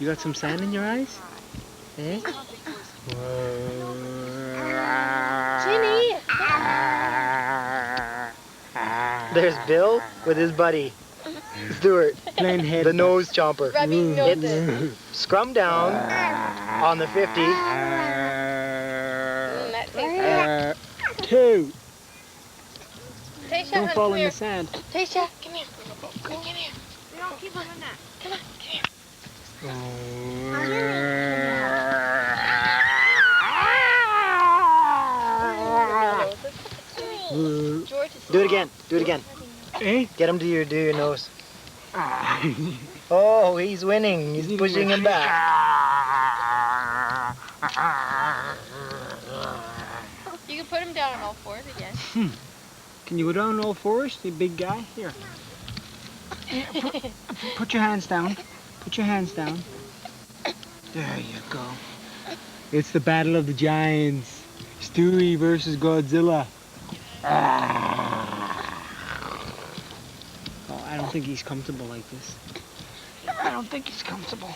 You got some sand in your eyes? Eh? Ginny! There's Bill with his buddy, Stuart, Playing head. the nose chomper. Rubbing noses. Scrum down on the 50. That tastes good. Two. Tasha, Don't hun, fall come in here. the sand. Tasha, come here. Come here. No, keep doing that. Come on, George is Do it again. Do it again. Eh? Get him to do your nose. Oh, he's winning. He's pushing him back. You can put him down on all fours again. Can you go down all fours, you big guy? Here. Put your hands down. Put your hands down. There you go. It's the battle of the giants. Stewie versus Godzilla. Oh, I don't think he's comfortable like this. I don't think he's comfortable.